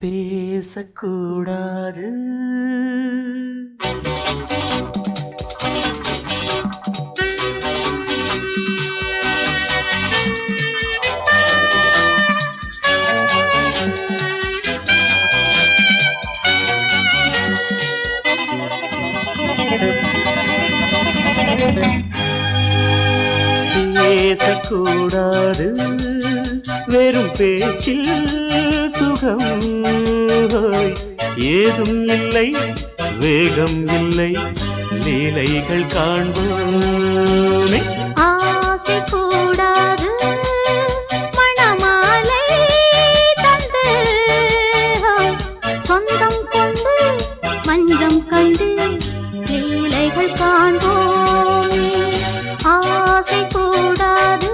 பேசக்கூடாது. பேசக்கூடாது வெறும் பேச்சில் சுகம் ஏதும் இல்லை, வேகம் இல்லை, லீலைகள் காண்போமே. ஆசை கூடாது மணமாலை தந்து சொந்தம் கொண்டு மஞ்சம் கண்டு லீலைகள் காண்போமே. ஆசை கூடாது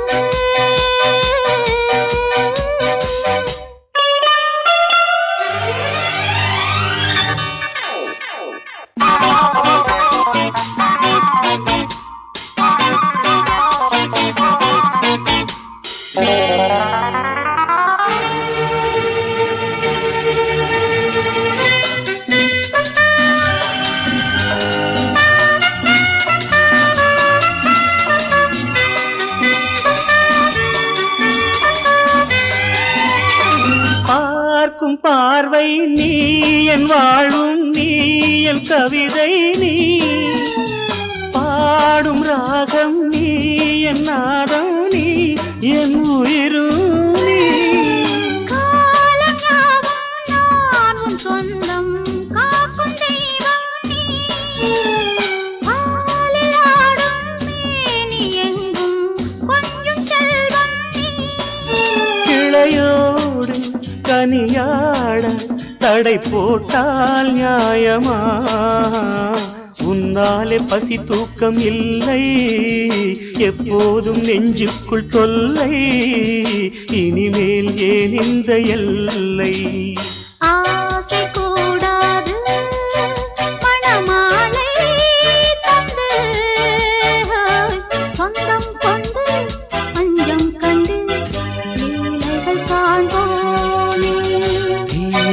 பார்க்கும் பார்வை நீ என் வாழும், நீ என் கவிதை, நீ பாடும் ராகம், நீ என் நாதம், நீ என் உயிரும் நீ. காலங்காவும் சொந்தம் காக்கும் தெய்வம் நீ. பாலிலாடும் மேனி எங்கும் கொஞ்சம் செல்வம் நீ. கிளையோடு கனியாட தடை போட்டால் நியாயமா? உன்னாலே பசி தூக்கம் இல்லை, எப்போதும் நெஞ்சுக்குள் தொல்லை, இனிமேல் ஏன் இந்த எல்லை? ஆசை கூடாது மணமாலை தந்து சொந்தம் கொண்டு மஞ்சம் கண்டு லீலைகள் காண்போமே.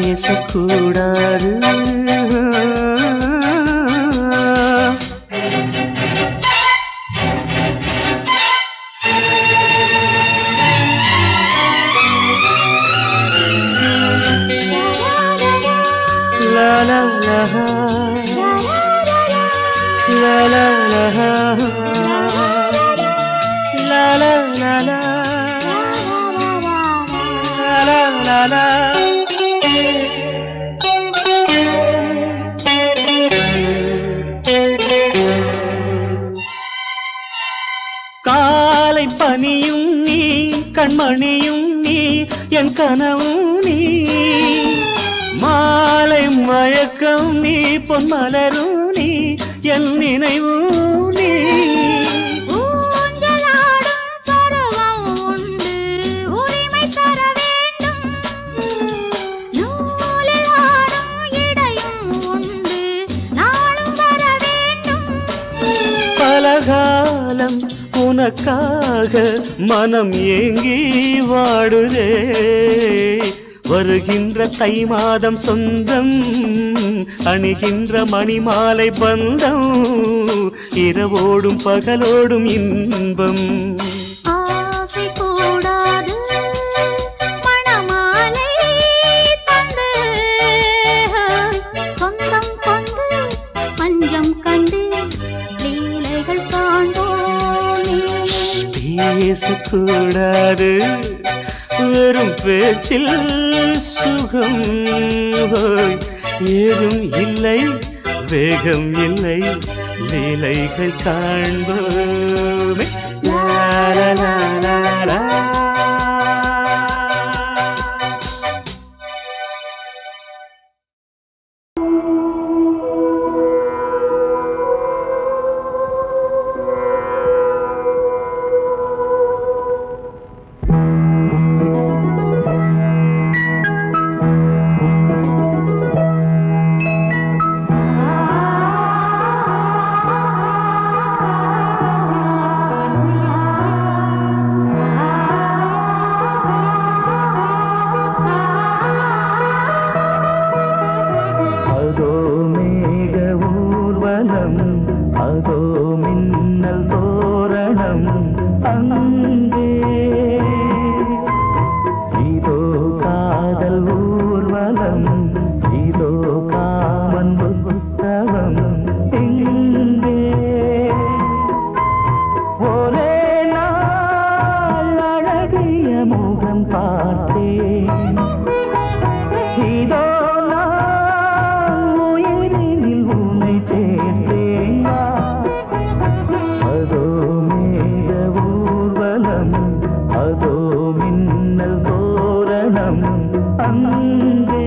பேசக்கூடாது. La la la la la la la la la la la la. காலை பனியும் நீ, கண்மணியும் நீ, என் கனவும் நீ, மாலை மயக்கம் நீ, பொன்மலரும் நீ, என் நினைவும் நீ. ஊஞ்சலாடும் பருவம் உண்டு, உரிமை தர வேண்டும். நூலில் ஆடும் இடையும் உண்டு, நாளும் வர வேண்டும். பலகாலம் உனக்காக மனம் ஏங்கி வாடுதே, வருகின்ற தை மாதம் சொந்தம், அணிகின்ற மணிமாலை பந்தம், இரவோடும் பகலோடும் இன்பம். ஆசை கூடாது மணமாலை தந்து சொந்தம் கொண்டு மஞ்சம் கண்டு லீலைகள் காண்போமே. பேசக்கூடாது வெறும் பேச்சில் சுகம் ஏதும் இல்லை, வேகம் இல்லை, லீலைகள் காண்போமே. லா லா லா லா லா. ஊர்வலம் அதோ மின்னல் தோரணம் அங்கே இதோ காதல் ஊர்வலம் இதோ காமன் உற்சவம் இங்கே ஒரே நாள் அழகிய முகம் பார்த்தேன் இதோ நான் உயிரினில் உன்னை சேர்த்தேன் அதோ மேக ஊர்வலம் அதோ மின்னல் தோரணம் அங்கே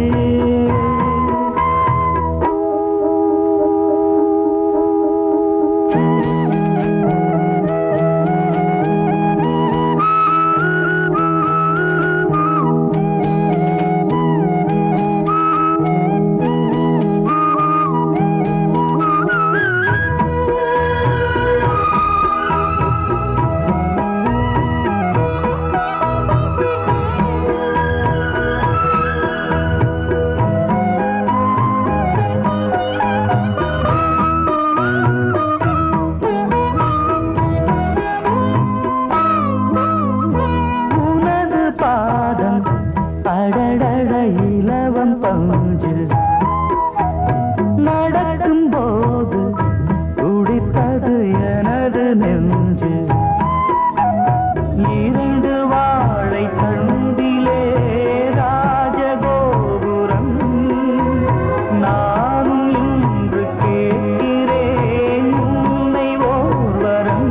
அடடட இலவம் பஞ்சு நடக்கும் போது துடித்தது எனது நெஞ்சு இரண்டு வாழை தண்டிலே ராஜகோபுரம் நானும் இன்று கேட்கிறேன் உன்னை ஓர்வரம்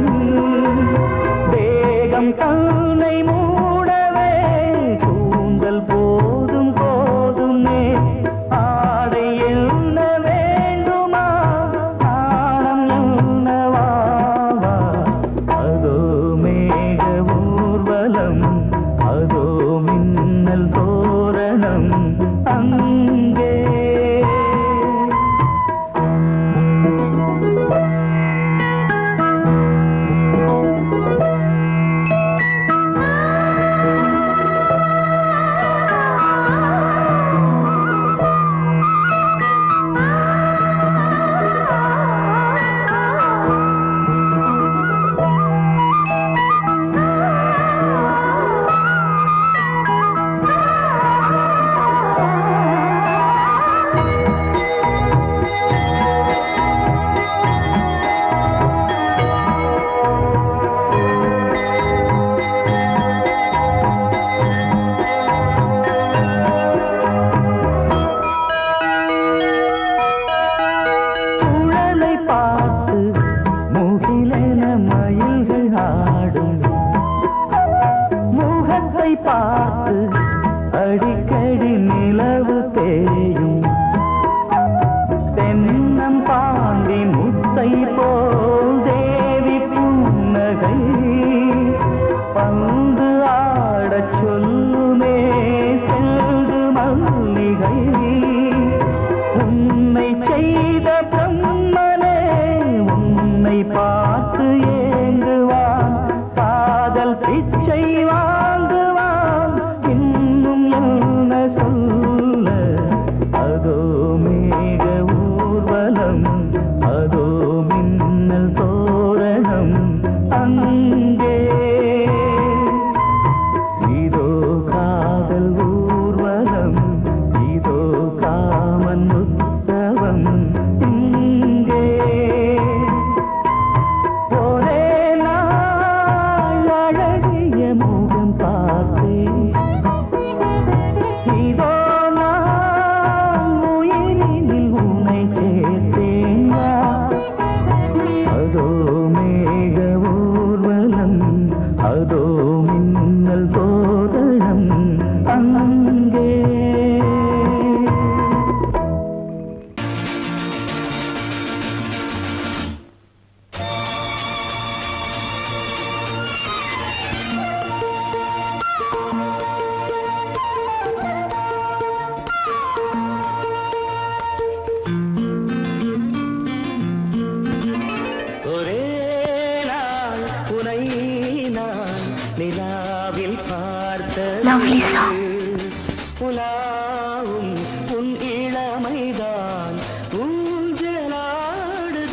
தேகம் தன்னை மூடவே கூந்தல் போதும் போதுமே ஆடை என்ன வேண்டுமா ஆனம் என்னவாவா அதோ மேக ஊர்வலம் அதோ மின்னல் தோரணம் அங்கே பார்த்து அடிக்கடி நிலவு தேயும் தென்னம் பாண்டி முத்தை போல் தேவி புன்னகை பந்து ஆடச் சொல்லுமே செல்து மல்லிகை உன்னை செய்த பிரம்மனே உன்னை பார்த்து ஏங்குவான் காதல் பிச்சை வாங்குவான் இன்னும் என்ன சொல்ல அதோ மேக ஊர்வலம் அதோ மின்னல் தோரணம் அங்கே இதோ காதல் ஊர்வலம் இதோ காமன் உற்சவம் இங்கே ஒரே நாள் அழகிய முகம் பார்த்தேன் இதோ நான் உயிரினில் உன்னை சேர்த்தேன் அதோ மேக ஊர்வலம் அதோ மின்னல் தோரணம் அங்கே ஒரே நாள் உனை நான் நிலாவில் பார்த்தது உலாவும் உன் இளமைதான் ஊஞ்சலாடுது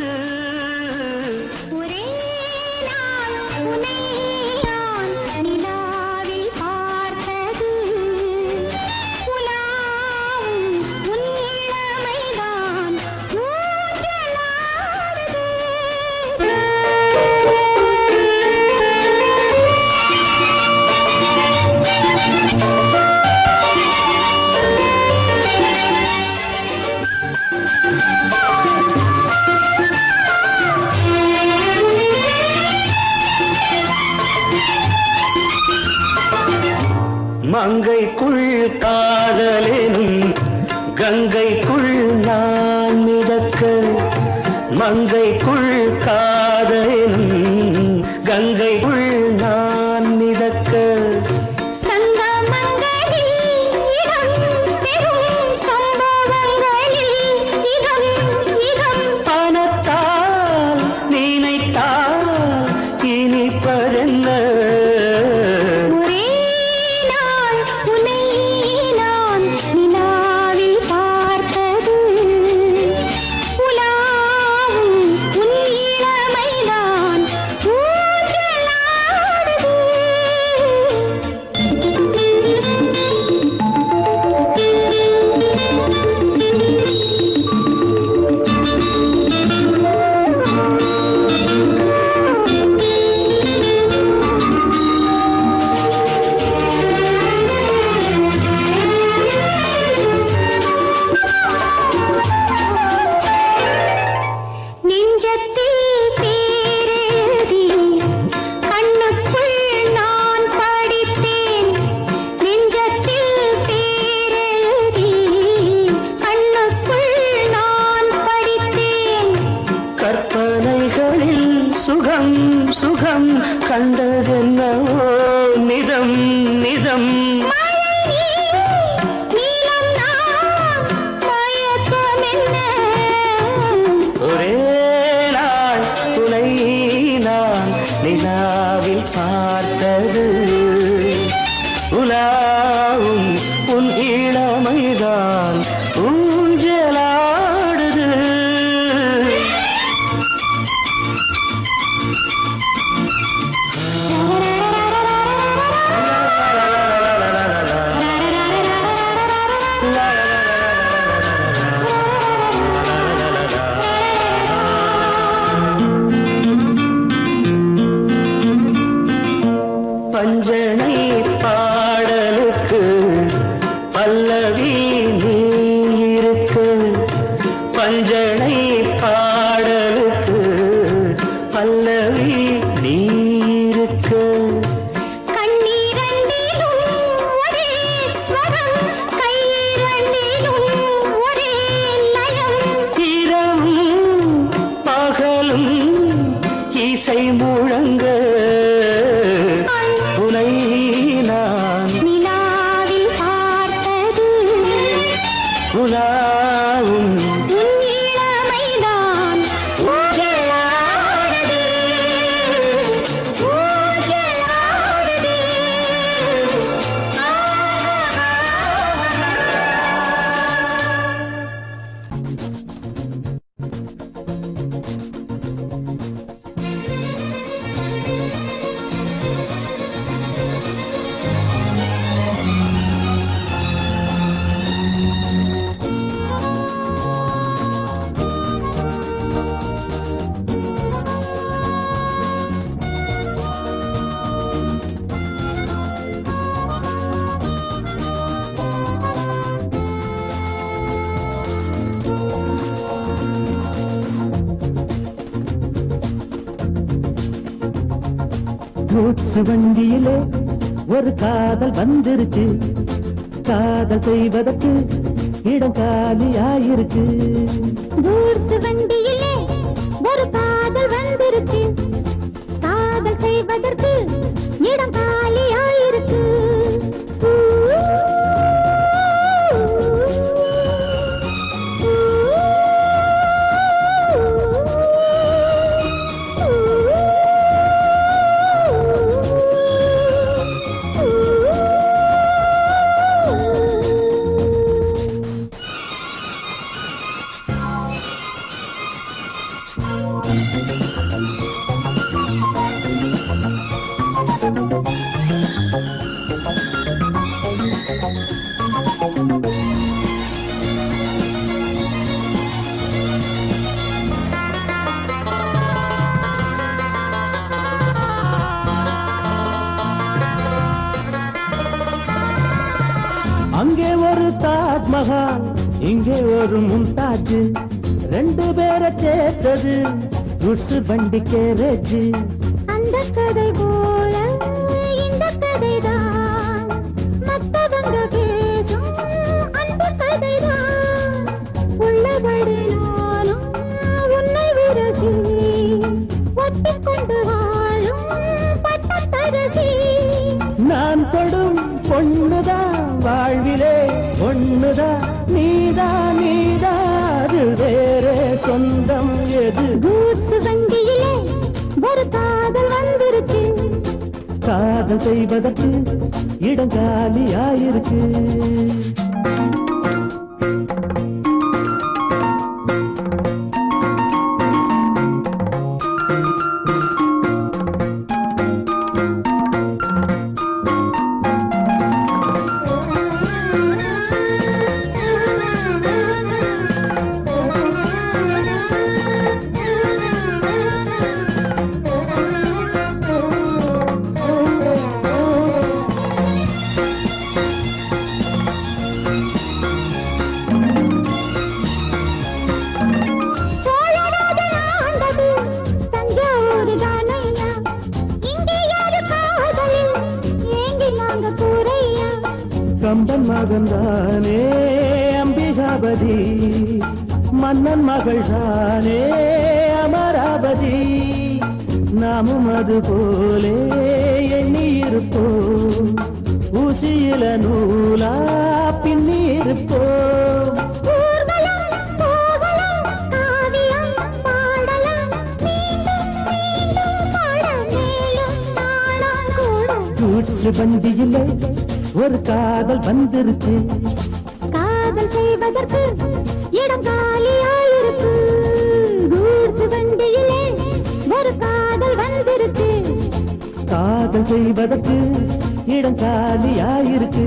மங்கைக்குள் காதலெனும் கங்கைக்குள் நான் மிதக்க மங்கைக்குள் காதலெனும் கங்கைக்குள் நான் மிதக்க பணத்தால் நினைத்தால் இனிப்பதென்ன சுகம் சுகம் கண்டதென்னவோ நிதம் நிதம் ஒரே நாள் துணை நான் நிலாவில் பார்த்தது உலாவும் உன் இளமைதான் ஊஞ்சலாடுது பஞ்சனை பாடலுக்கு பல்லவி நீ இருக்கு பஞ்சனை பாடலுக்கு பல்லவி நீ இருக்கு இரவும் பகலும் இசை முழங்க உனை நான் நிலாவில் பார்த்தது உலாவும் உன் இளமைதான் ஊஞ்சலாடுது ஊஞ்சலாடுது கூட்ஸ் வண்டியிலே ஒரு காதல் வந்துருச்சு காதல் செய்வதற்கு இடம் காலியாயிருக்கு கூட்ஸ் வண்டியிலே ஒரு காதல் வந்துருச்சு காதல் செய்வதற்கு இடம் காலியாயிருக்கு அங்கே ஒரு தாஜ்மஹால் இங்கே ஒரு மும்தாஜ் ரெண்டு பேரை சேர்த்தது குட்ஸ் வண்டி கேரேஜ் அந்த கதை போல இந்த கதைதான் சொந்தம் எது கூட்ஸ் வண்டியிலே ஒரு காதல் வந்துருச்சு காதல் செய்வதற்கு இடம் காலியாயிருக்கு சோழராஜன் ஆண்டது தஞ்சாவூர் தானையா இங்கே யாரு காதலில் ஏங்கி நாங்க கூரையா கம்பன் மகன்தானே அம்பிகாபதி மன்னன் மகள் தானே அமராவதி நாமும் அது போலே எண்ணி இருப்போம் ஊசியில நூலா பின்னி இருப்போம் ஊர்வலம் போகலாம் காவியம் பாடலாம் மீண்டும் மீண்டும் பாட மேலும் நாளாம் கூட கூட்ஸ் வண்டியிலே ஒரு காதல் வந்துருச்சு காதல் செய்வதற்கு இடம் காலியாயிருக்கு கூட்ஸ் வண்டியிலே ஒரு காதல் வந்துருச்சு காதல் செய்வதற்கு இடம் காலியாயிருக்கு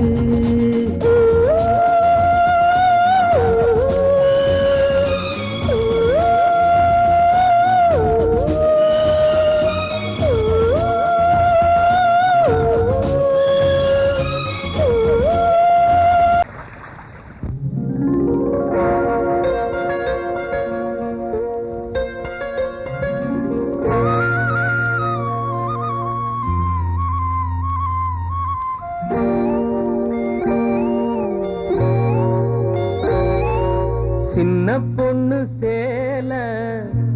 சின்ன பொண்ணு சேல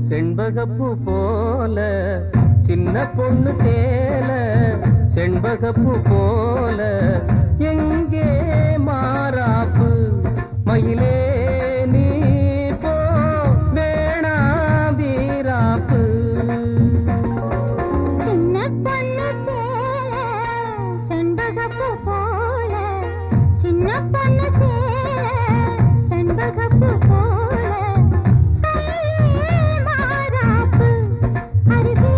செண்பகப்பூ போல சின்ன பொண்ணு சேல செண்பகப்பூ போல எங்கே மாறாப்பு மயிலே நீ போ வேணா வீராப்பு சின்ன பொண்ணு சேல செண்பகப்பூ போல சின்ன பொண்ணு சேல செண்பகப்பூ போல கையே மாறாப்பு அருகே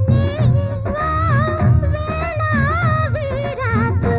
நீ வா வேணா வீராப்பு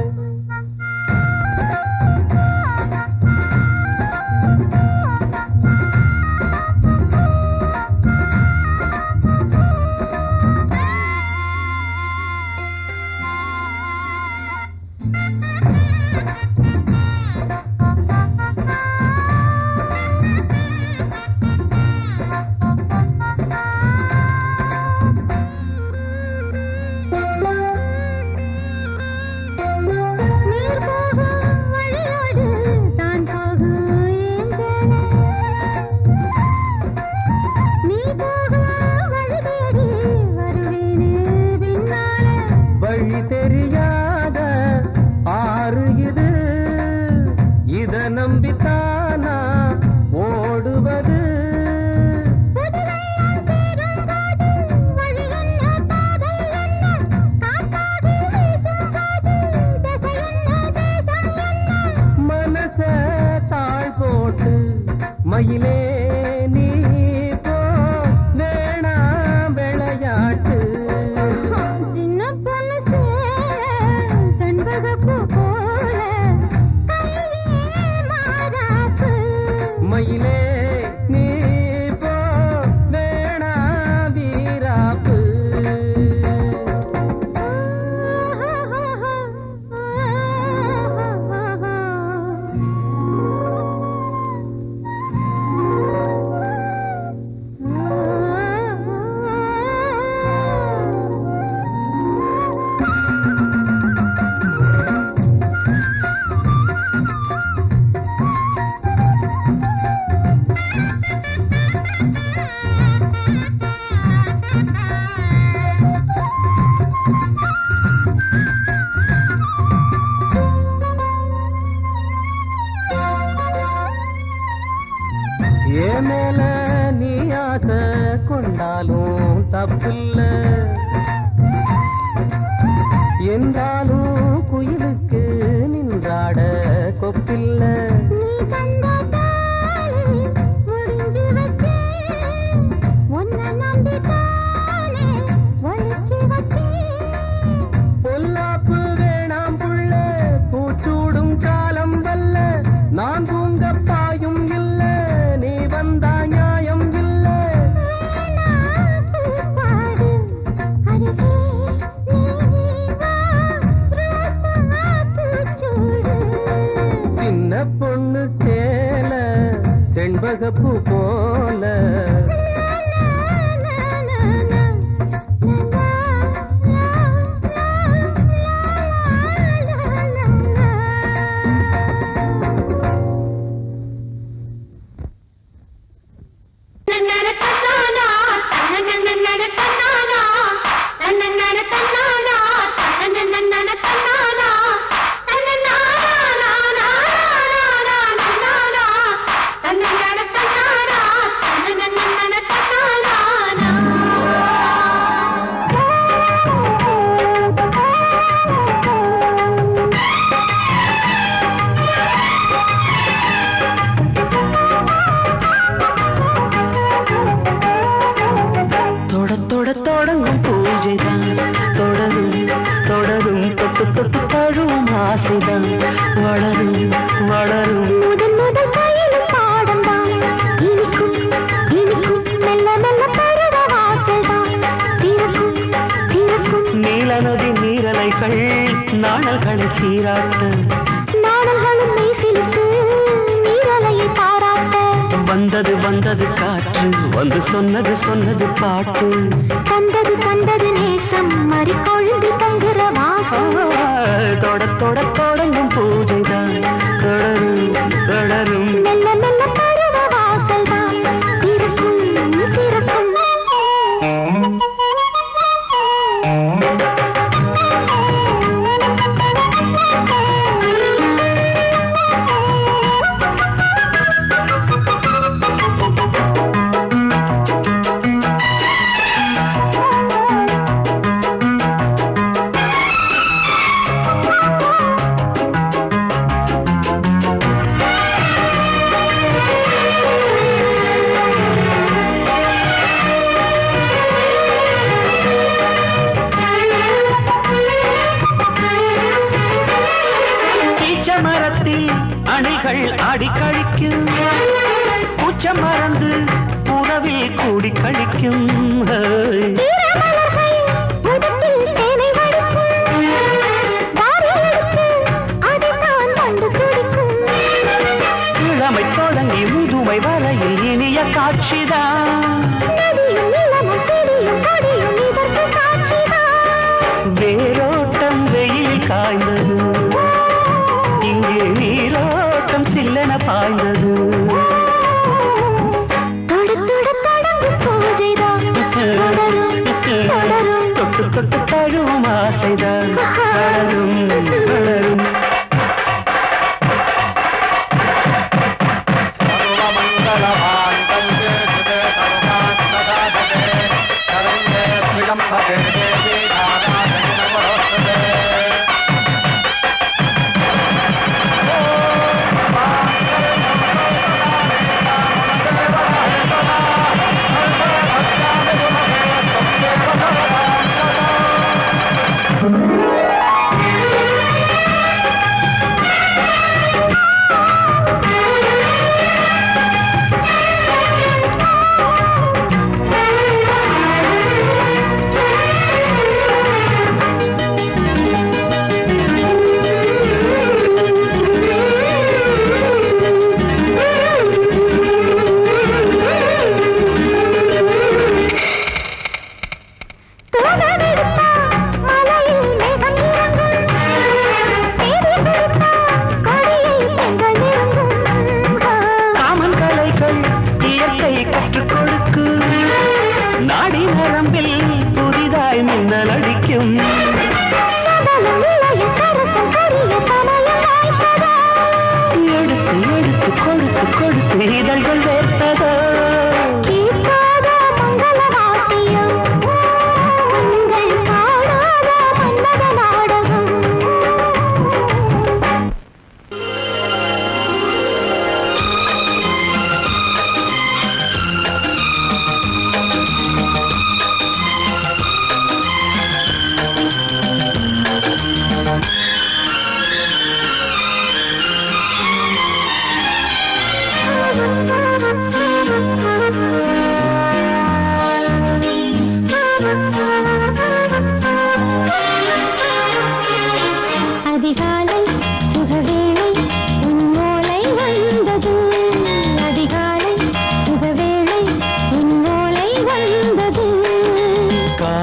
கண்டாலும் தப்பில்ல என்றாலும் குயிலுக்கு நின்றாட கொப்பில்ல நீ கண்ட தாலி முடிஞ்சு வச்சே உன்னை நம்பித்தானே ஒழிச்சு வச்சே பொல்லாப்பு வேணாம் புள்ள பூச்சூடும் காலம் வல்ல நான் தூங்க பாயும் இல்ல நீ வந்தா நியாயம் இல்ல பாடு அருகே நீ வா ரோசா பூச்சூடு சின்ன பொண்ணு சேல செண்பகப்பூ போல தொடங்கும் பூஜைதான் தொடரும் தொடரும் தொட்டு தொட்டு தழுவும் ஆசைதான் வளரும் வளரும் முதன் முதல் பயிலும் பாடம்தான் இனிக்கும் இனிக்கும் மெல்ல மெல்ல பருவ வாசல்தான் திறக்கும் திறக்கும் நீல நதி நீரலைகள் நாணல்களை சீராட்ட நாணல்களும் மெய்சிலித்து நீரலையை பாராட்ட வந்தது வந்தது காற்று வந்து சொன்னது சொன்னது பாட்டு தந்தது தந்தது நேசம் மறி கொழுந்து தங்குற வாசம் தொட தொட தொடங்கும் பூஜைதான் தொடரும் தொடரும் மெல்ல மெல்ல பருவ வாசல்தான் திறக்கும் திறக்கும் மரத்தில் அணைகள் ஆடி கழிக்கும் பூச்சம் மறந்து உறவில் கூடி கழிக்கும் இளமை தொடங்கி முதுமை வரையில் இனிய காட்சிதான் வேரோட்டம் வெயில் காய்ந்தது இங்கே நீரோட்டம் சில்லென பாய்ந்தது தொட்டு தொட்டு தழுவும் ஆசைதான் வளரும் வளரும் இதழ்கள் வேர்த்ததோ கீழ்காத மங்கள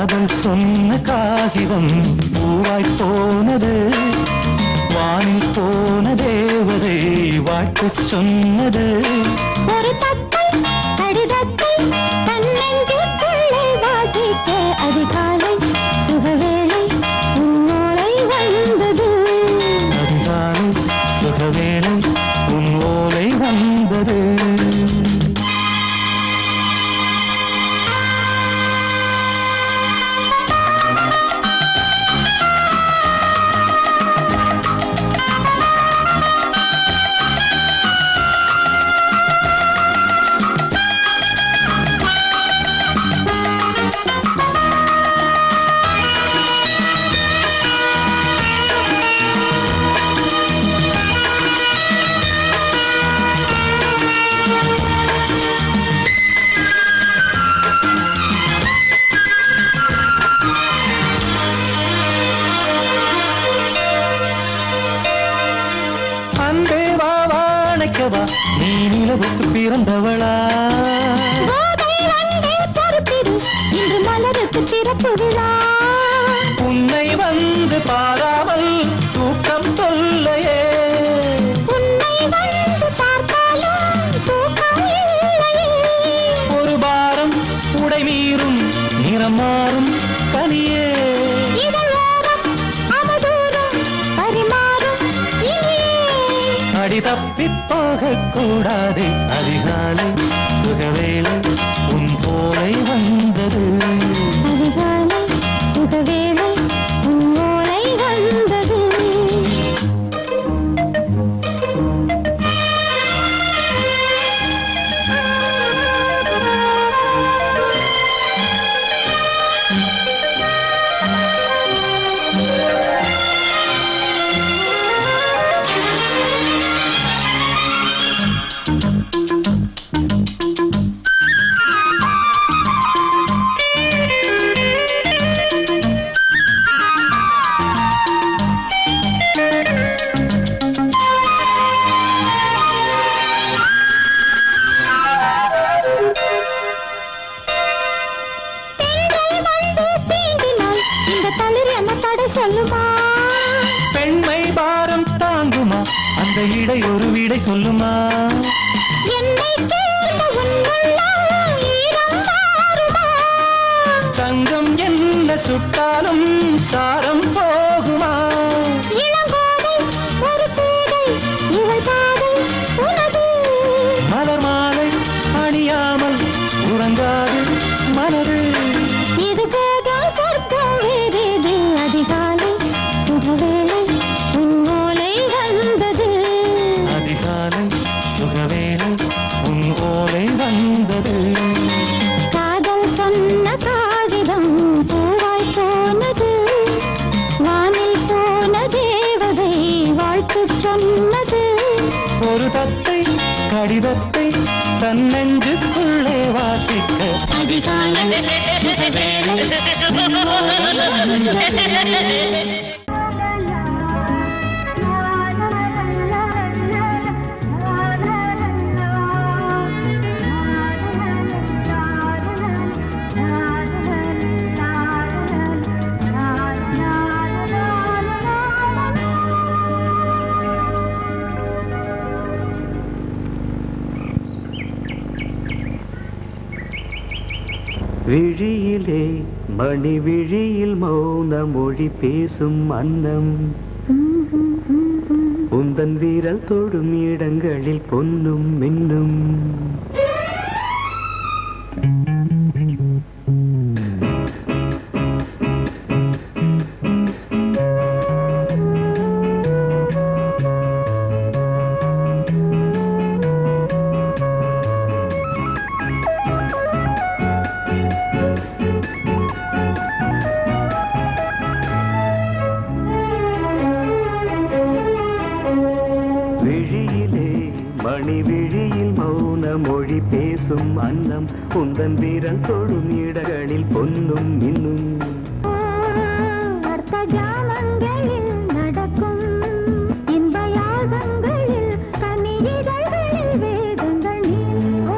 காதல் சொன்ன காகிதம் பூவாய் போனது, வானில் போன தேவதை வாழ்த்து சொன்னது. ஒரு தத்தை கடிதத்தை தன்னெஞ்சுக்குள்ளே வாசிக்க அதிகாலை சுகவேளை உன்னோளை வந்தது. அதிகாலை சுகவேளை உன் ஓலை வந்தது. நீ நிலவுக்கு பிறந்தவளா? இன்று மலருக்கு திறப்பு விழா. உன்னை வந்து பாராமல் தூக்கம் தொல்லையே. உன்னை வந்து பார்த்தாலும் தூக்கம் இல்லையே. ஒரு பாரம் உடை மீறும் நிறம் மாறும் கனியே. அடி தப்பி போகக்கூடாது. அதிகாலை சுகவேளை உன் போலை வந்தது. அதிகாலை சுகவேளை உன் ஓலை வந்தது. பெண்மை பாரம் தாங்குமா? அந்த இடை ஒரு விடை சொல்லுமா? தங்கம் என்ன சுட்டாலும் சாரம் போகுமா? மலர் மாலை அணியாமல் உறங்காது மனது. இது போதும் சொர்க்கம் வேறேது. அதிகாலை சுகவேளை உன் ஓலை வந்தது. அதிகாலை சுகவேளை உன் ஓலை வந்தது. காதல் சொன்ன காகிதம் பூவாய் போனது, வானில் போன தேவதை வாழ்த்து சொன்னது. ஒரு தத்தை கடிதத்தை தன்னெஞ்சுக்குள்ளே வாசிக்க அதிகாலை சுகவேளை உன் ஓலை வந்தது. விழியிலே மணி விழியில் மௌன மொழி பேசும் அன்னம், உந்தன் வீரல் தொடும் இடங்களில் பொன்னும் மின்னும். மணி விழியில் மௌன மொழி பேசும் அன்னம், உந்தன் வீரல் தொடும் இடங்களில் பொன்னும் மின்னும். அர்த்த ஜாமங்களில் நடக்கும் இன்ப யாகங்களில் கனியிதழ்களில் வேதங்கள் நீ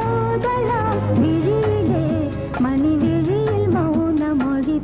ஓதலாம். விழியிலே மணி விழியில் மௌன மொழி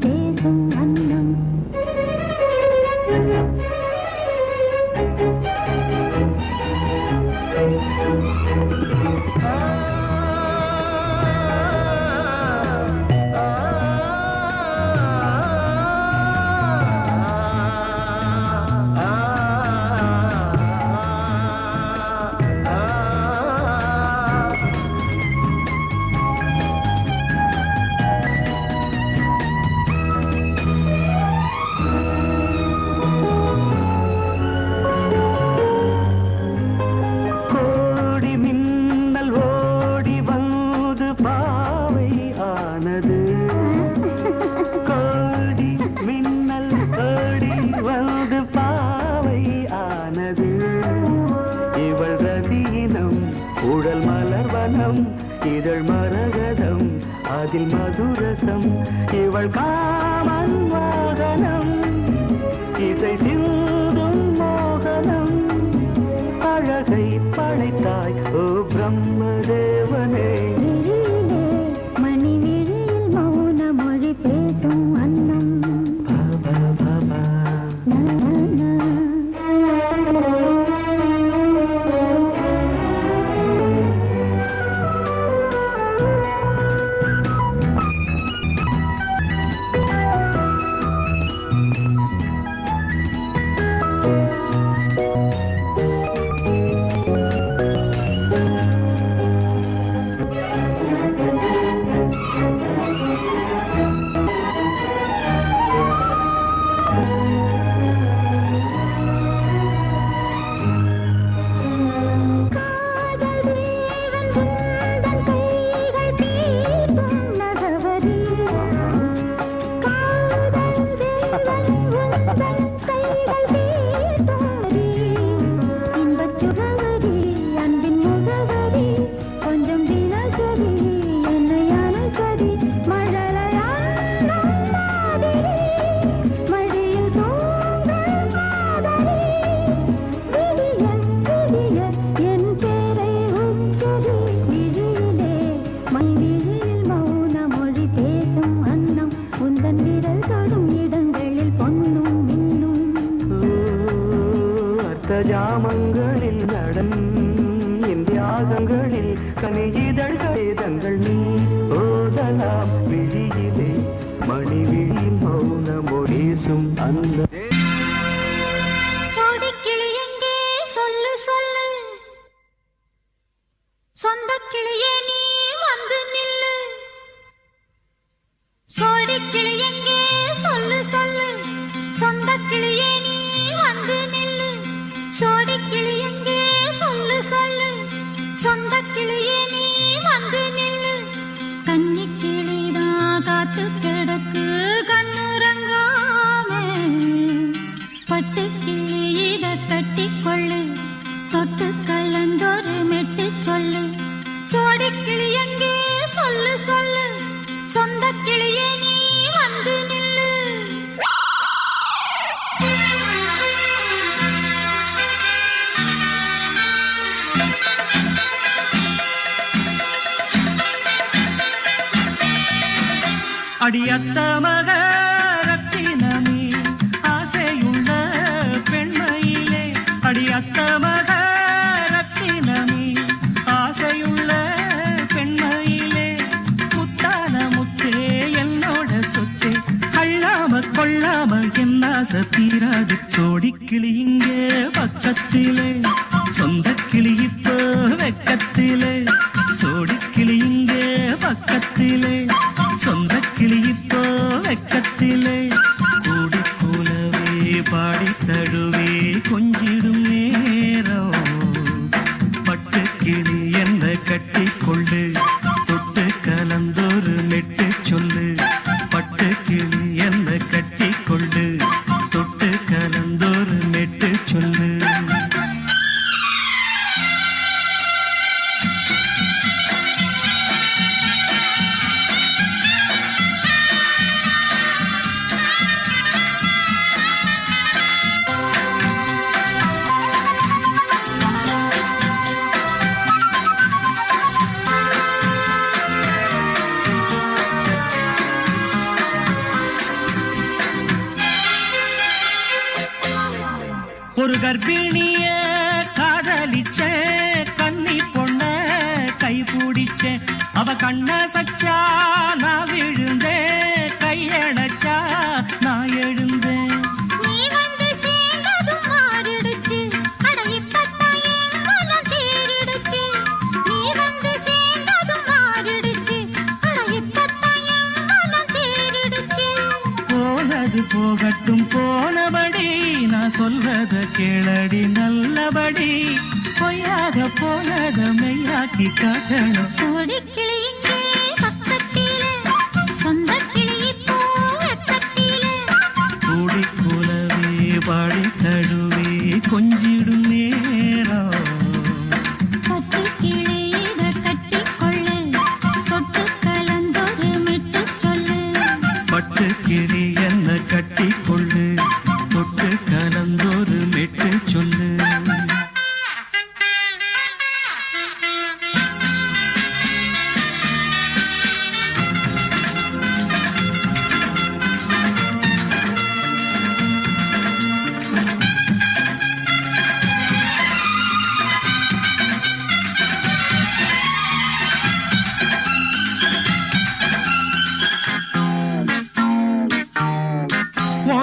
அவள் காமன் வாகனம் இசை சிந்தும் மோகனம் அழகை படைத்தாய் ஓ பிரம்மதேவனே மணி விழியில் மௌன மொழி பேசும் அன்னம் பாபா பாபா ஜாமங்களில் நடன் இந்தியாகங்களில் கனியிதழ் வேதங்கள் நீ ஓதலாம் விழியிலே மணி விழியில் மௌன மொழிசும் அந்த சோடிக்கிளி எங்கே சொல்லு சொல்லு சொந்த கிளியே நீ வந்து நில்லு சோடிக்கிளி எங்கே சொல்லு சொல்லு சொந்த கிளியே நீ வந்து நில்லு சோடிக்கிளி எங்கே சொல்லு சொல்லு சொந்த கிளியே நீ வந்து நில்லு கன்னி கிளிதான் காத்து கிடக்கு கண்ணுறங்காமே பட்டு கிளி இத கட்டிக்கொள்ளு தொட்டு கலந்தொரு மெட்டு சொல்லு சோடிக்கிளி எங்கே சொல்லு சொல்லு சொந்த கிளியே நீ வந்து நில்லு அடியத்த மக ரத்தினமே ஆசையுள்ள பெண்மையிலே அடியத்த மக ரத்தினமே ஆசையுள்ள பெண்மையிலே முத்தான முத்தே என்னோட சொத்தே அள்ளாம கொள்ளாம என் ஆசை தீராது சோடிக்கிளி இங்கே பக்கத்திலே சொந்த கிளி இப்போ வெக்கத்திலே சோடிக்கிளி இங்கே பக்கத்திலே சொந்த கிளி இப்போ வெக்கத்திலே கூடி கூலவே பாடி தழுவே கொஞ்சிடும் நேரம் பட்டு கிளி என்ன கட்டிக்கொள்ளு தொட்டு கலந்தொரு நெட்டு சொல்லு பட்டு கிளி என்ன கட்டிக்கொள்ளு தொட்டு கலந்தொரு நெட்டு சொல்லு ஒரு கர்ப்பிணிய காதலிச்ச கண்ணி பொண்ண கை பிடிச்ச அவ கண்ண சச்சா நான் விழுந்தேன் கையடைச்சா நான் எழுந்தேன் நீ வந்து சேர்ந்ததும் மாறிடுச்சு அட இப்பத்தான் என் மனம் தேறிடுச்சு நீ வந்து சேர்ந்ததும் மாறிடுச்சு அட இப்பத்தான் என் மனம் தேறிடுச்சு போனது போகட்டும் போனபடி நான் சொல்றத கேளடி நல்லபடி பொய்யாக போனத மெய்யாக்கி காட்டணும் சோடிக்கிளி இங்கே பக்கத்திலே சொந்த கிளி இப்போ வெக்கத்திலே கூடி கூலவே பாடி தழுவே கொஞ்சிடும் நேரம் பட்டு கிளி இத கட்டிக்கொள்ளு தொட்டு கலந்தொரு மெட்டு சொல்லு பட்டு பட்டுக்கிளி என்ன கட்டிக்கொள்ளு தொட்டு கலந்தொரு மெட்டு சொல்லு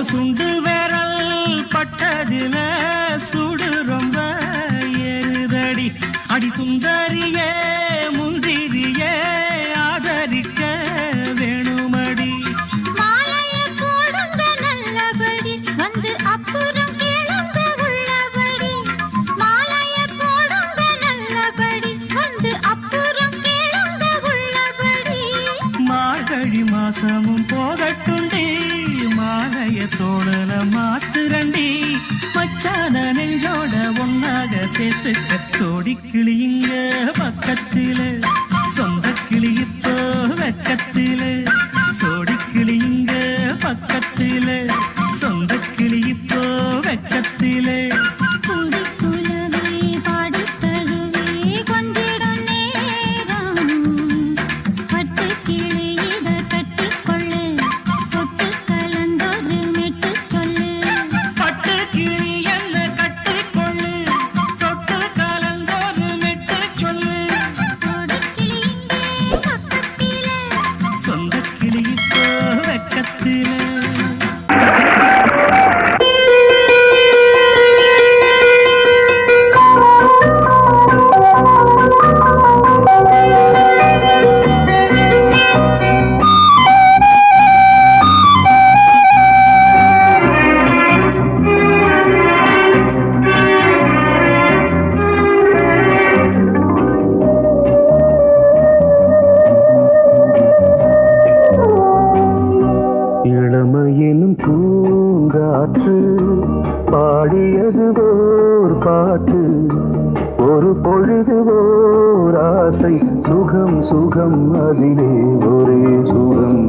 சுண்டு விரல் பட்டதில சுடு ரொம்ப ஏறுதடி அடி சுந்தரியே முந்திரியே ஆதரிக்க வேணுமடி மாலைய போடுங்க நல்லபடி வந்து அப்புறம் கேளுங்க உள்ளபடி மாலைய போடுங்க நல்லபடி வந்து அப்புறம் கேளுங்க உள்ளபடி மார்கழி மாசமும் போகட்டுண்டி மாலைய தோழல மாத்துரண்டி மச்சான நெஞ்சோட ஒன்னாக சேர்த்துக்க சோடி கிளியுங்க பக்கத்தில சொந்த கிளி இப்போ வெக்கத்தில சோடி கிளியுங்க பக்கத்தில சொந்த கிளி இப்போ வெக்கத்தில குடிக்குலவே பாடித் தழுவே கொஞ்சிடும் நேரம் பட்டு கிளி இத கட்டிக்கொள்ளு தொட்டு கலந்தொரு மெட்டு சொல்லு பட்டு கிளி என்ன கட்டிக்கொள்ளு சொட்டு கலந்தொரு மெட்டு சொல்லு சோடி கிளி இங்கே பக்கத்திலே சொந்த கிளி இப்போ வெக்கத்தில இளமையினும் பூங்காற்று பாடியது ஓர் பாட்டு ஒரு பொழுது ஓர் ஆசை சுகம் சுகம் அதிலே ஒரே சுகம்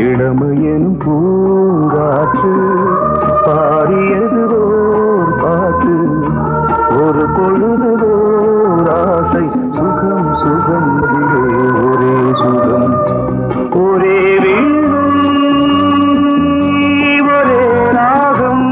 இளமையினும் பூங்காற்று பாடியது ஓர் பாட்டு ஒரு பொழுது ஓர் ஆசை சுகம் சுகம் அதிலே ஒரே சுகம் ஒரே ஒரே ராகம்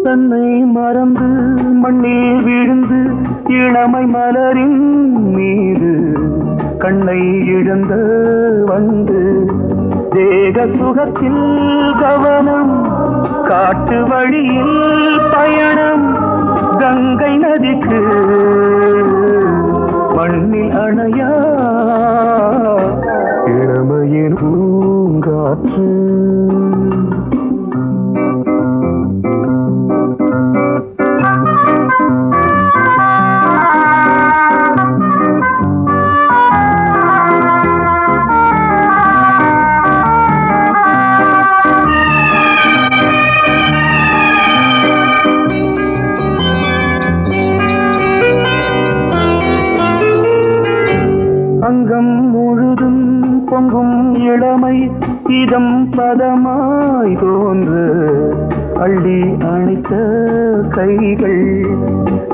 தன்னை மறந்து மண்ணில் விழுந்து இளமை மலரின் மீது கண்ணை இழந்த வந்து தேக சுகத்தில் கவனம் காட்டு வழியில் பயணம் கங்கை நதிக்கு மண்ணில் அணையா இளமையின் பூங்காற்று அங்கம் முழுதும் பொங்கும் இளமை இதம் பதமாய் தோன்று அள்ளி அணைத்த கைகள்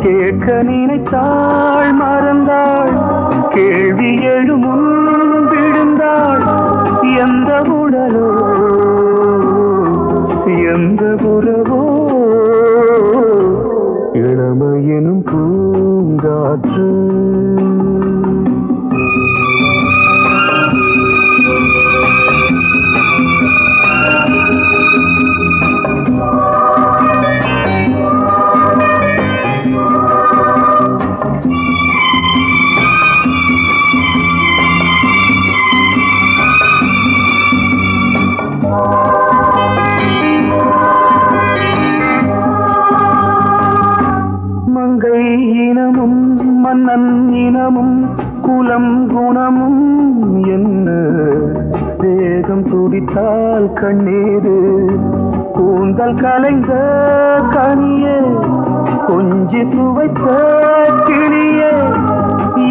கேட்க நினைத்தாள் மறந்தாள் கேள்வி எழுமுன் விழுந்தாள் எந்த உடலோ எந்த உறவோ இளமையெனும் பூங்காற்று நன்னினமும் குலம் குணமும் என்ன வேகம் துடித்தால் கண்ணீரு கூந்தல் கலைந்த கனியே கொஞ்சி சுவைத்த கிளியே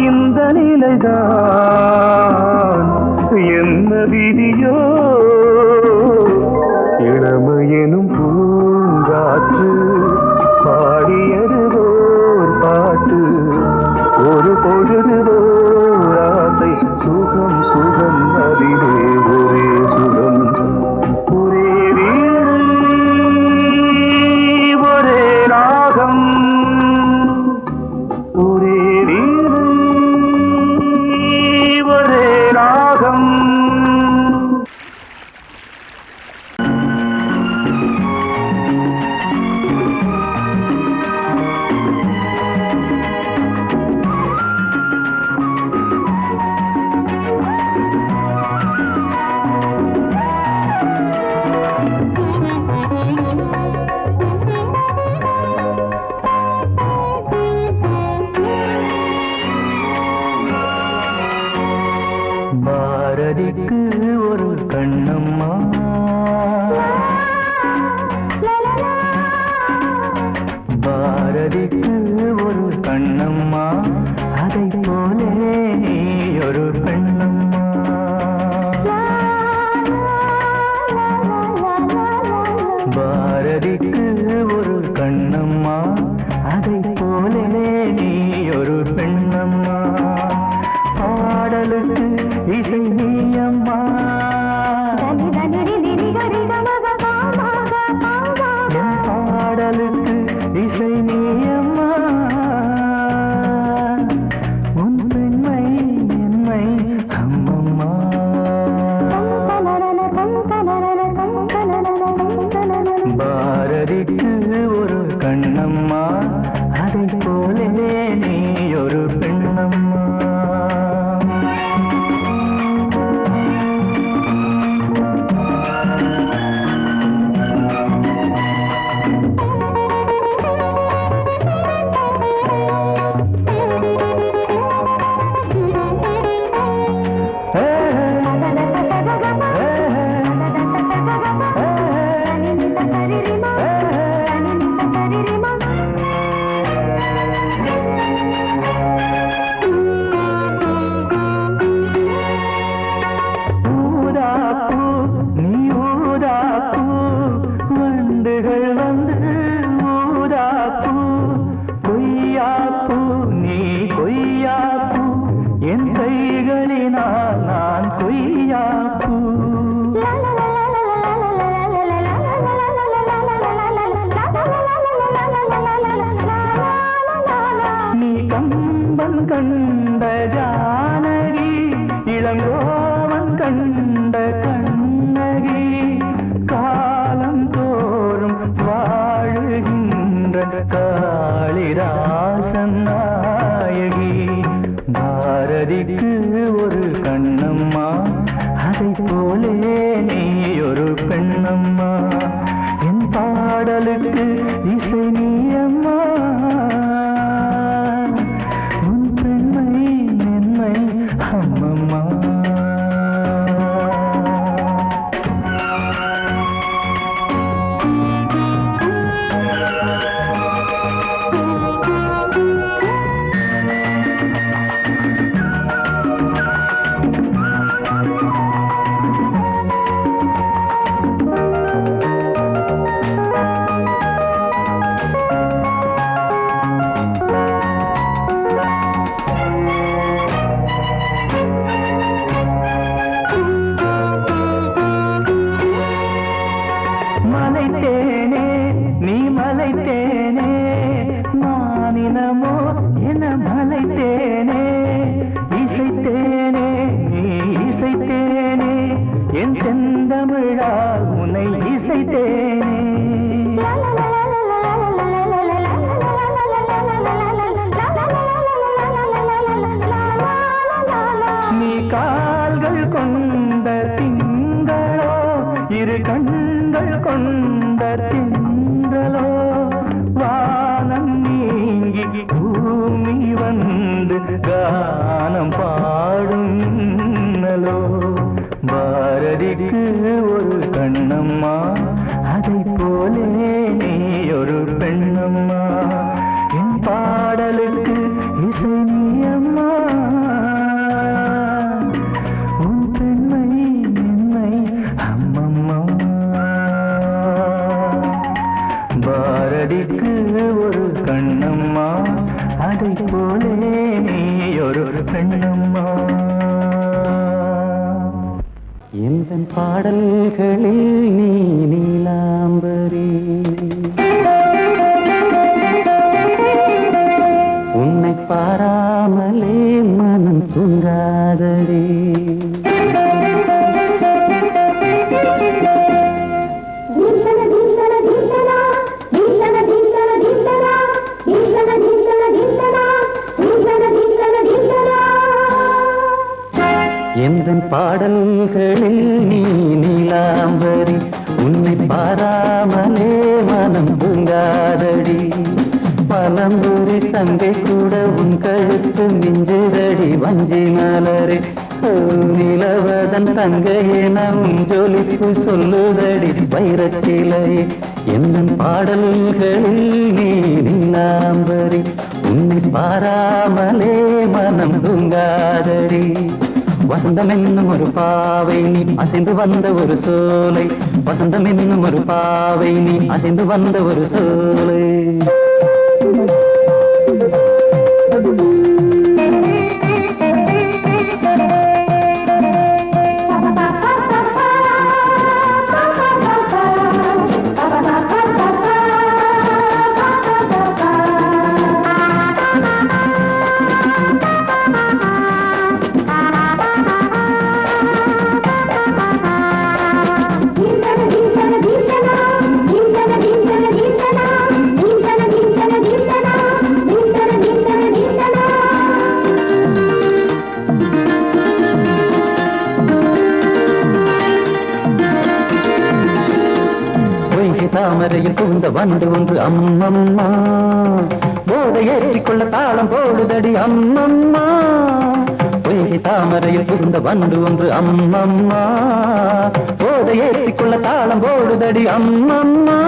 இந்த நிலைதான் என்ன விதியோ இளமையெனும் பூங்காற்று பாடியதுவோர் பாட்டு ஒரு பொழுதுவோர் ஆசை சுகம் சுகம் அதிலே ஒரே சுகம் ஒரே வீடு ஒரே ராகம் ஒரே வீடு ஒரே ராகம் பாரதிக்கு ஒரு கண்ணம்மா பாரதிக்கு ஒரு கண்ணம்மா அதை போலே நீ ஒரு பெண்ணம்மா பாரதிக்கு ஒரு கண்ணம்மா அதை போலே நீ ஒரு பெண்ணம்மா பாடலுக்கு இசை நீயம்மா என் பாடலுக்கு இசை நீயம்மா உன் பெண்மை என்னை அம்மம்மா பாரதிக்கு ஒரு கண்ணம்மா அதை போலே நீ ஒரு பெண்ணம்மா என் கைகளினால் நான் கொய்யாப்பூ நீ கம்பன் கண்ட ஜானகி இளங்கோவன் கண்ட கண்ணகி காலம் தோறும் வாழுகின்ற காளிதாசன் நாயகி பாரதிக்கு ஒரு கண்ணம்மா அதை போலே நீ ஒரு பெண்ணம்மா என் பாடலுக்கு இசை நீயம்மா உன் பெண்மை என்னை அம்மம்மா மலைத்தேனே நீ மலைத்தேனே மானினமோ என மலைத்தேனே இசைத்தேனே நீ இசைத்தேனே என் செந்தமிழா உன்னை இசைத்தேனே நீ கால்கள் கொண்ட திங்களோ இரு கண்கள் கொண்ட திங்களோ வானம் நீங்கி பூமி வந்து பாடலுக்கு இசை நீ அம்மா உன் பெண்மை என்னை அம்மம்மா பாரதிக்கு ஒரு கண்ணம்மா அதை போலே நீ ஒரு பெண்ணம்மா எந்தன் பாடல்களில் நீ நீலாம்பரி உன்னை பாராமலே மனம் தூங்காதடி எந்தன் பாடல்களில் நீ நீலாம்பரி உன்னை பாராமலே மனம் தூங்காதடி பலம்புரி தங்கை கூட உன் கழுத்து மிஞ்சுதடி வஞ்சி மலரே நிலவதன் தங்கையே நம் ஜொலிப்பு சொல்லுதடி வைரச்சிலை எந்தன் பாடல்களில் நீ நீலாம்பரி உன்னை பாராமலே மனம் தூங்காதடி வசந்தம் என்னும் ஒரு பாவை நீ அசைந்து வந்த ஒரு சோலை வசந்தம் என்னும் ஒரு பாவை நீ அசைந்து வந்த ஒரு சோலை தாமரையில் புகுந்த வண்டு ஒன்று அம்மம்மா போதை ஏற்றிக்கொள்ள தாளம் போடுதடி அம்மம்மா பொய்கை தாமரையில் புகுந்த வண்டு ஒன்று அம்மம்மா போதை ஏற்றிக்கொள்ள தாளம் போடுதடி அம்மம்மா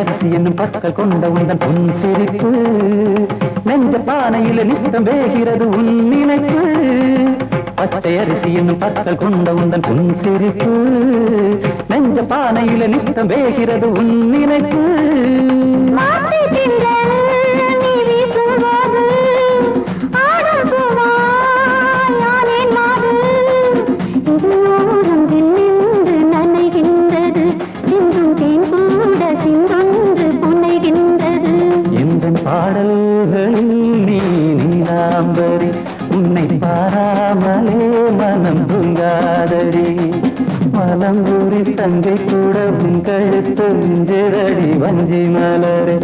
அரிசி என்னும் பற்கள் கொண்ட உந்தன் பொன் சிரிப்பு நெஞ்ச பானையில நித்தம் வேகிறது உன் நினைப்பு பச்சை அரிசி என்னும் பற்கள் கொண்ட உந்தன் பொன் சிரிப்பு நெஞ்ச பானையில நித்தம் வேகிறது உன் நினைப்பு பாடல்களில் நீ நீலாம்பரி உன்னை பாராமலே மனம் தூங்காதடி மலம்பூரி தங்கை கூட உன் கழுத்து மிஞ்சிரடி வஞ்சி மலரே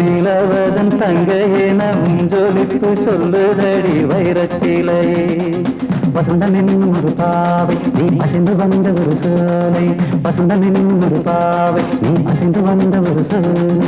நிலவதன் தங்கையே நம் ஜொலிப்பு சொல்லுதடி வைரச்சிலையே வசந்தம் என்னும் ஒரு பாவை நீ அசைந்து வந்த ஒரு சோலை வசந்தம் என்னும் ஒரு பாவை நீ அசைந்து வந்த ஒரு சோலை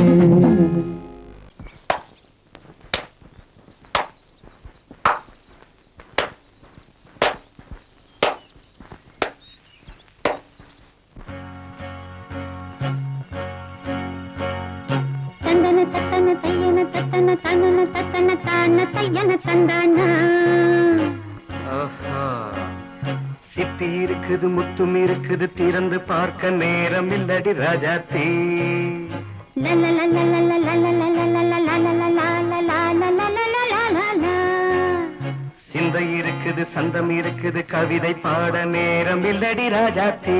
சிப்பி இருக்குது முத்தும் இருக்குது திறந்து பார்க்க நேரம் இல்லடி ராஜாத்தி சிந்தை இருக்குது சந்தம் இருக்குது கவிதை பாட நேரம் இல்லடி ராஜாத்தி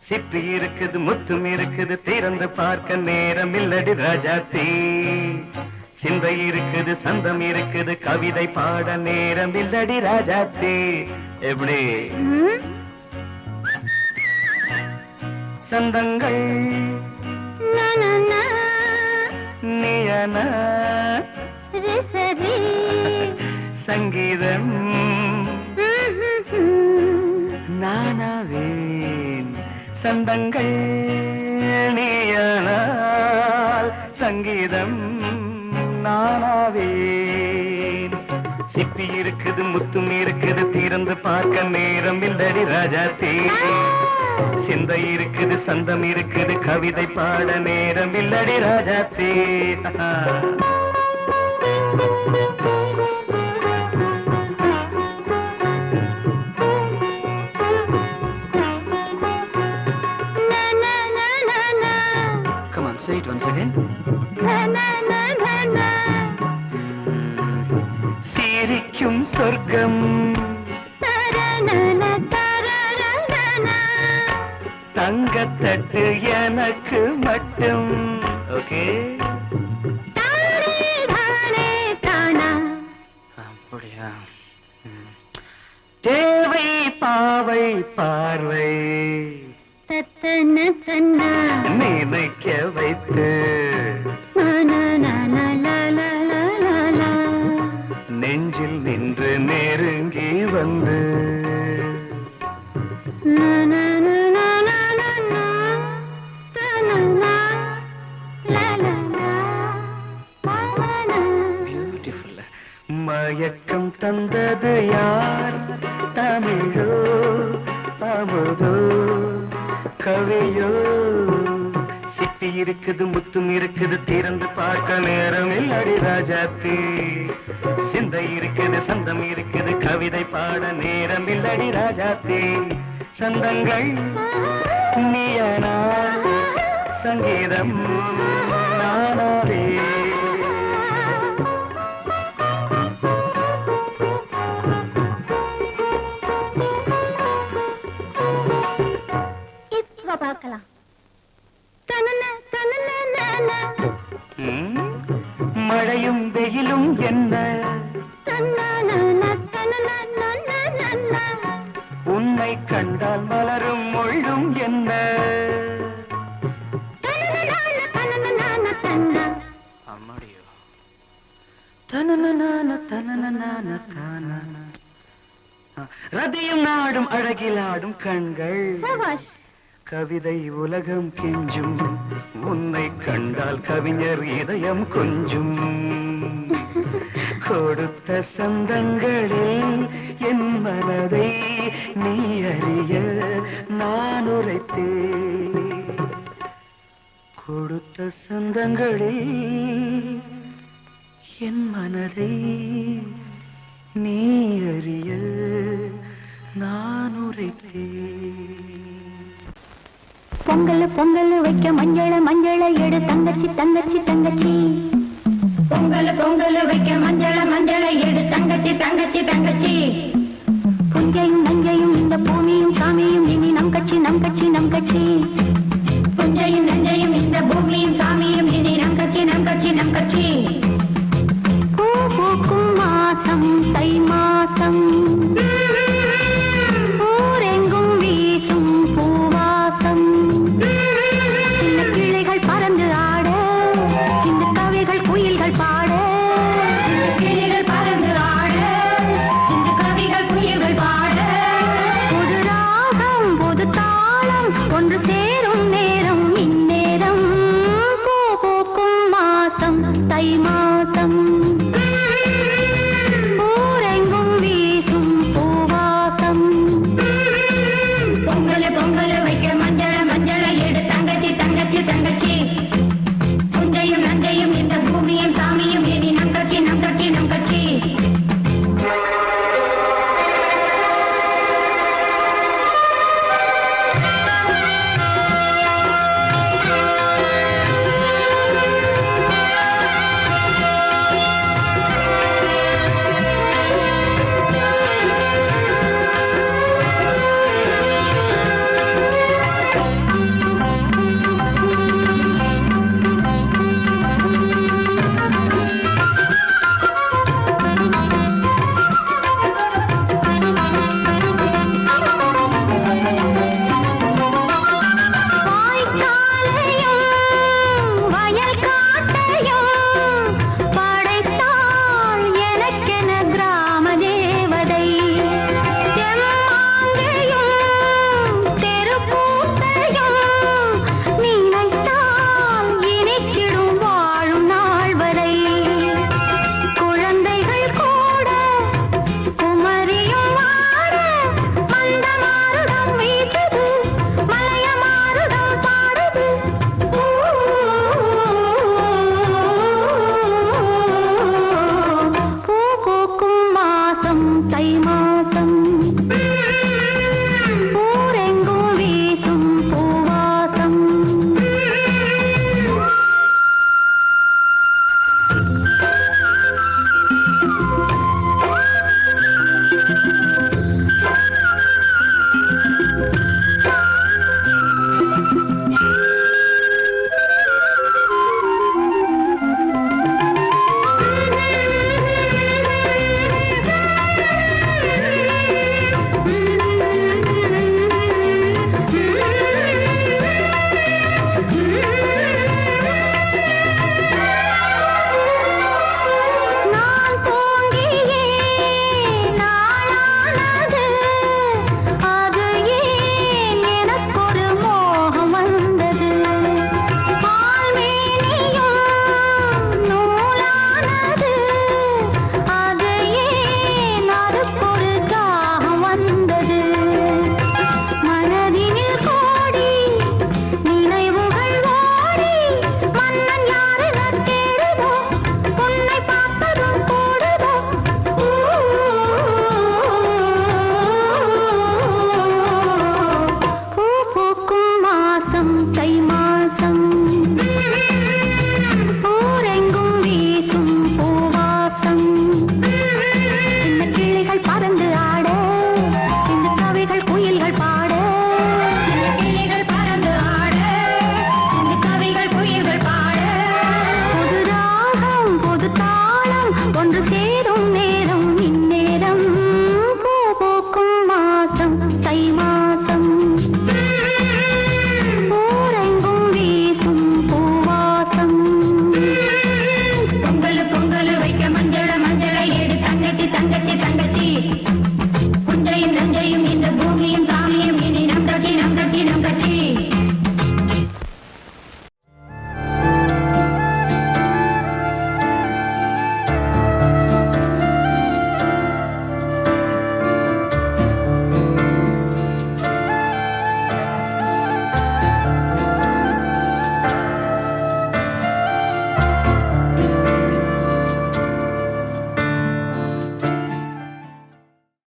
சிப்பி இருக்குது முத்தும் இருக்குது திறந்து பார்க்க நேரம் இல்லடி ராஜாத்தி சிந்தை இருக்குது சந்தம் இருக்குது கவிதை பாட நேரம் இல்லடி ராஜாத்தி எப்படி சந்தங்கள் நீயன சங்கீதம் நானாவேன் சந்தங்கள் நீயனால் சங்கீதம் நானாவேன் சிப்பி இருக்குது முத்தும் இருக்குது திறந்து பார்க்க நேரம் இல்லடி ராஜாத்தி சிந்தை இருக்குது சந்தம் இருக்குது கவிதை பாட நேரம் இல்லடி Rajathi Come on, say it once again. சிரிக்கும் சொர்க்கம் தங்கத்தட்டு எனக்கு மட்டும் ஓகே அப்படியா தேவை பாவை பார்வை நினைக்க வைத்து நெஞ்சில் நின்று நெருங்கி வந்து பியூட்டிஃபுல் மயக்கம் தந்தது யார் தமிழோ அமுதோ கவியோ சிப்பி இருக்குது முத்தும் இருக்குது திறந்து பார்க்க நேரம் இல்லடி ராஜாத்தி சிந்தை இருக்குது சந்தம் இருக்குது கவிதை பாட நேரம் இல்லடி ராஜாத்தி சந்தங்கள் நீயனா சங்கீதம் நானாவே பார்க்கலாம் மழையும் வெயிலும் என்ன உன்னை கண்டால் மலரும் மொழியும் என்ன அம்மாடியோ ரதியும் நாடும் அழகிலாடும் கண்கள் கவிதை உலகம் கெஞ்சும் உன்னை கண்டால் கவிஞர் இதயம் கொஞ்சும் கொடுத்த சந்தங்களில் என் மனதை நீ அறிய நான் உரைத்தேன் கொடுத்த சந்தங்களில் என் மனதை நீ அறிய நான் உரைத்தேன் பொங்கல் பொங்கல் வைக்க மஞ்சள மஞ்சள எடு தங்கச்சி தங்கச்சி தங்கச்சி பொங்கல் பொங்கல் வைக்க மஞ்சள மஞ்சள எடு தங்கச்சி தங்கச்சி தங்கச்சி புஞ்சையும் நஞ்சையும் இந்த பூமியும் சாமியும் இனி நம் கட்சி நம் கட்சி நம் கட்சி